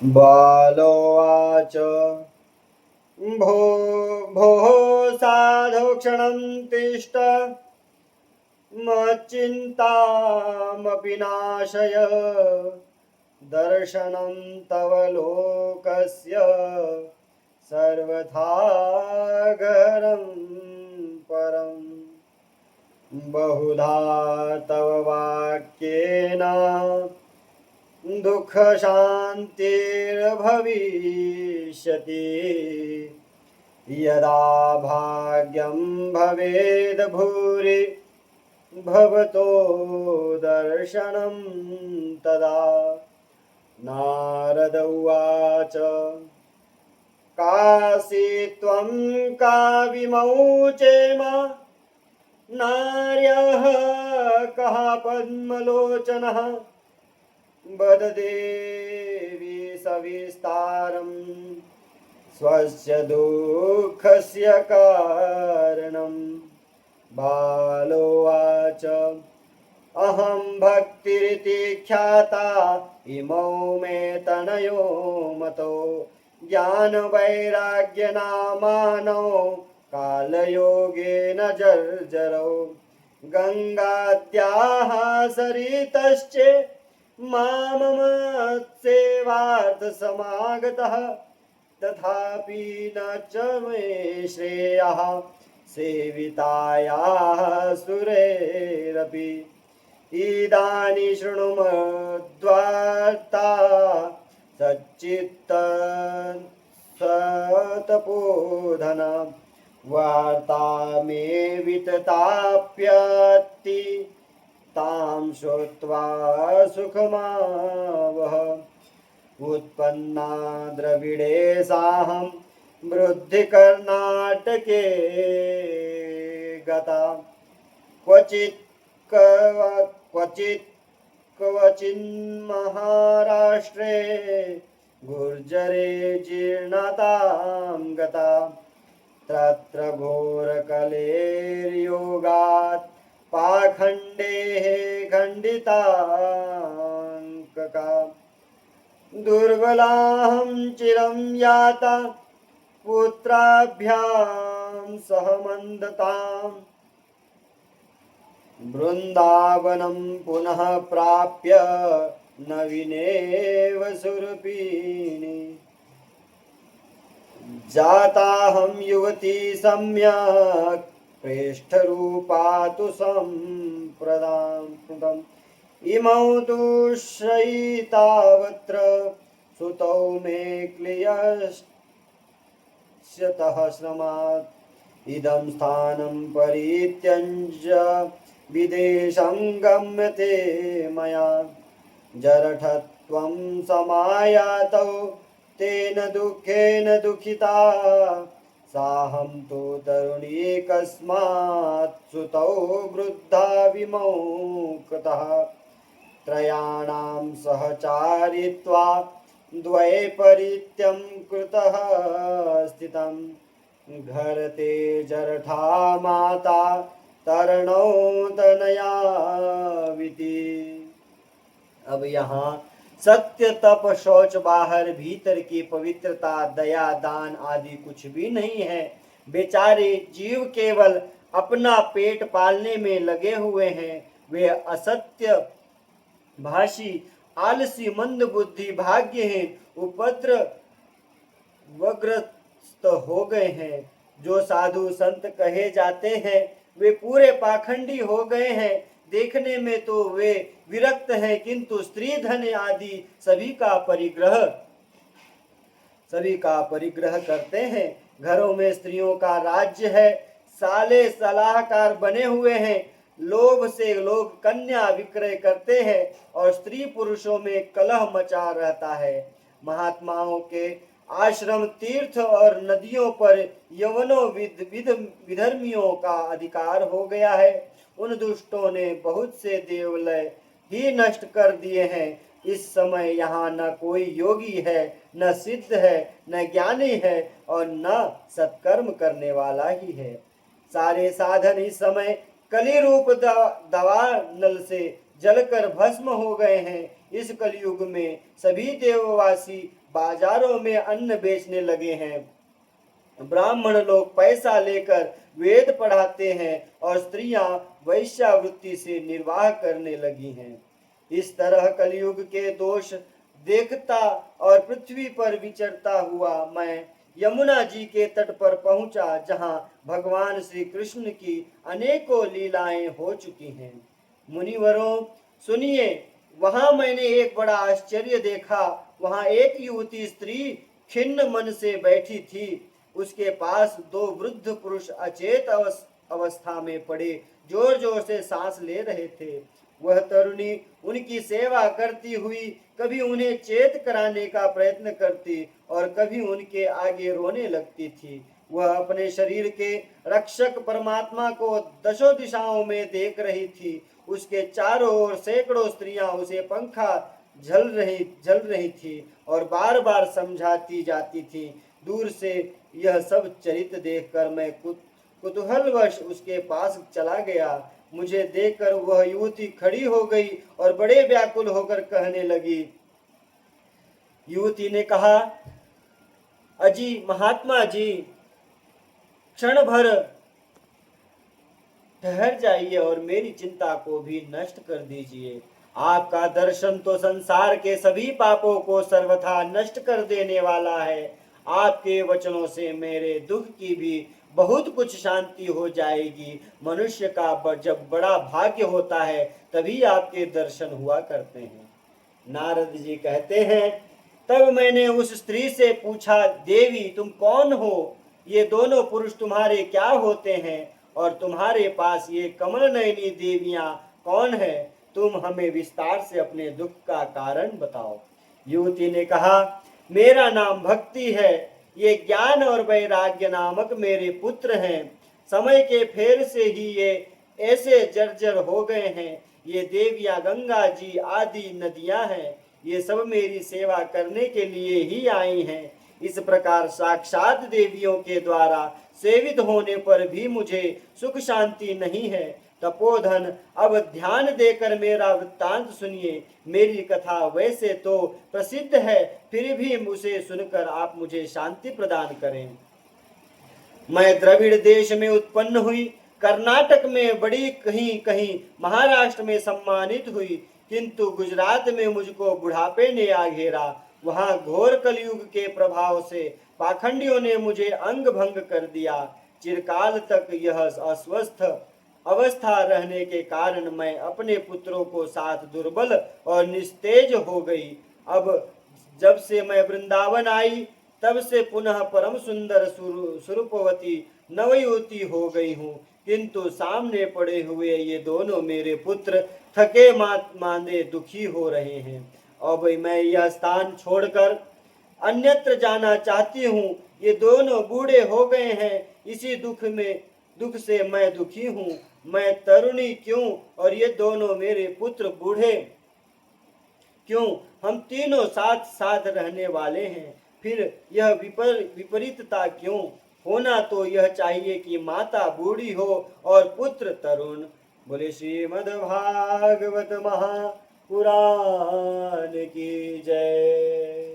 बालोवाच भो भोः साधु क्षणं तिष्ठ मच्चिन्तामपि नाशय दर्शनं तव लोकस्य सर्वथा गहनं परम् बहुधा तव वाक्येन दुःखशान्तिर्भविष्यति यदा भाग्यं भवेद् भूरि भवतो दर्शनं तदा। नारद उवाच काशी त्वं काविमौचेम नार्यः कः पद्मलोचनः वद देवी सविस्तारम् स्वस्य दुःखस्य कारणम्। बालोवाच अहं भक्तिरिति ख्याता इमौ मे तनयो मतो ज्ञानवैराग्यनामानौ कालयोगेन जर्जरौ गङ्गाद्याः सरितश्च माममत्सेवार्थसमागतः तथापि न च मे श्रेयः सेवितायाः सुरैरपि। इदानीं शृणु मद्वार्ता सच्चित्तसतपोधना वार्ता मे वितताप्यति तां श्रुत्वा सुखमावह। उत्पन्ना द्रविडे साहं वृद्धिकर्नाटके गता क्वचित् क्वचिन्महाराष्ट्रे गुर्जरे जीर्णतां गता तत्र घोरकलेर्योगात् पाखण्डेः खण्डिताङ्कका दुर्बलाहं चिरं याता पुत्राभ्यां सह मन्दताम् वृन्दावनं पुनः प्राप्य नवीनेव सुरपीनि जाताहं युवती सम्यक् प्रेष्ठरूपा तु सम्प्रदाम् इमौ तु शयितावत्र सुतौ मे क्लियश्यतः श्रमात् इदं स्थानं परित्यज्य विदेशं गम्यते मया जरठत्वं समायातौ तेन दुःखेन दुःखिता साहं तु तरुणी कस्मात् सुतौ वृद्धा विमुक्तः त्रयाणां सहचारित्वा द्वये परित्यं कृतः स्थितं घरते जरठा माता तरणौ तनयाविति। अब यहाँ सत्य तप शौच बाहर भीतर की पवित्रता दया दान आदि कुछ भी नहीं है। बेचारे जीव केवल अपना पेट पालने में लगे हुए हैं। वे असत्य भाषी आलसी मंद बुद्धि भाग्यहीन उपद्रवग्रस्त हो गए हैं। जो साधु संत कहे जाते हैं वे पूरे पाखंडी हो गए हैं। देखने में तो वे विरक्त हैं किंतु स्त्री धन आदि सभी का परिग्रह करते हैं। घरों में स्त्रियों का राज्य है। साले सलाहकार बने हुए हैं। लोभ से लोग कन्या विक्रय करते हैं और स्त्री पुरुषों में कलह मचा रहता है। महात्माओं के आश्रम तीर्थ और नदियों पर यवनों विधर्मियों का अधिकार हो गया है। उन दुष्टों ने बहुत से देवालय ही नष्ट कर दिए हैं। इस समय यहाँ न कोई योगी है, न सिद्ध है, न ज्ञानी है और न सत्कर्म करने वाला ही है। सारे साधन इस समय कली रूप दवा नल से जलकर भस्म हो गए हैं। इस कलयुग में सभी देववासी बाजारों में अन्न बेचने लगे हैं। ब्राह्मण लोग पैसा लेकर वेद पढ़ाते हैं और स्त्रियां वैश्यावृत्ति से निर्वाह करने लगी हैं। इस तरह कलयुग के दोष देखता और पृथ्वी पर विचरता हुआ मैं यमुना जी के तट पर पहुंचा, जहां भगवान श्री कृष्ण की अनेकों लीलाएं हो चुकी हैं। मुनिवरों सुनिए, वहां मैंने एक बड़ा आश्चर्य देखा। वहां एक युवती स्त्री खिन्न मन से बैठी थी। उसके पास दो वृद्ध पुरुष अचेत अवस्था में पड़े जोर जोर से सांस ले रहे थे। वह तरुणी उनकी सेवा करती हुई कभी उन्हें चेत कराने का प्रयत्न करती और कभी उनके आगे रोने लगती थी। वह अपने शरीर के रक्षक परमात्मा को दशों दिशाओं में देख रही थी। उसके चारों ओर सैकड़ों स्त्रियां उसे पंखा झल रही थी और बार बार समझाती जाती थी। दूर से यह सब चरित्र देखकर मैं कुतूहलवश उसके पास चला गया। मुझे देखकर वह युवती खड़ी हो गई और बड़े व्याकुल होकर कहने लगी। युवती ने कहा, अजी महात्मा जी, क्षण भर ठहर जाइए और मेरी चिंता को भी नष्ट कर दीजिए। आपका दर्शन तो संसार के सभी पापों को सर्वथा नष्ट कर देने वाला है। आपके वचनों से मेरे दुख की भी बहुत कुछ शांति हो जाएगी। मनुष्य का जब बड़ा भाग्य होता है तभी आपके दर्शन हुआ करते हैं। नारद जी कहते हैं, तब मैंने उस स्त्री से पूछा, देवी तुम कौन हो? ये दोनों पुरुष तुम्हारे क्या होते हैं और तुम्हारे पास ये कमल नयनी देवियां कौन है? तुम हमें विस्तार से अपने दुख का कारण बताओ। युवती ने कहा, मेरा नाम भक्ति है। ये ज्ञान और वैराग्य नामक मेरे पुत्र हैं। समय के फेर से ही ये ऐसे जर्जर हो गए हैं। ये देवियां गंगा जी आदि नदियां हैं। ये सब मेरी सेवा करने के लिए ही आई हैं। इस प्रकार साक्षात देवियों के द्वारा सेवित होने पर भी मुझे सुख शांति नहीं है। तपोधन, अब ध्यान देकर मेरा वृत्तांत सुनिए। मेरी कथा वैसे तो प्रसिद्ध है, फिर भी उसे सुनकर आप मुझे शांति प्रदान करें। मैं द्रविड़ देश में उत्पन्न हुई, कर्नाटक में बड़ी, कहीं कहीं महाराष्ट्र में सम्मानित हुई, किंतु गुजरात में मुझको बुढ़ापे ने आ घेरा। वहां घोर कलयुग के प्रभाव से पाखंडियों ने मुझे अंग भंग कर दिया। चिरकाल तक यह अस्वस्थ अवस्था रहने के कारण मैं अपने पुत्रों को साथ दुर्बल और निस्तेज हो गई। अब जब से मैं वृंदावन आई तब से पुनः परम सुंदर स्वरूपवती नवयुवती हो गई हूँ, किंतु सामने पड़े हुए ये दोनों मेरे पुत्र थके मांदे दुखी हो रहे हैं। अब मैं यह स्थान छोड़कर अन्यत्र जाना चाहती हूँ। ये दोनों बूढ़े हो गए हैं, इसी दुख से मैं दुखी हूँ। मैं तरुणी क्यों और ये दोनों मेरे पुत्र बूढ़े क्यों? हम तीनों साथ साथ रहने वाले हैं, फिर यह विपरीतता क्यों? होना तो यह चाहिए कि माता बूढ़ी हो और पुत्र तरुण। बोले श्रीमद् भागवत महापुराण की जय।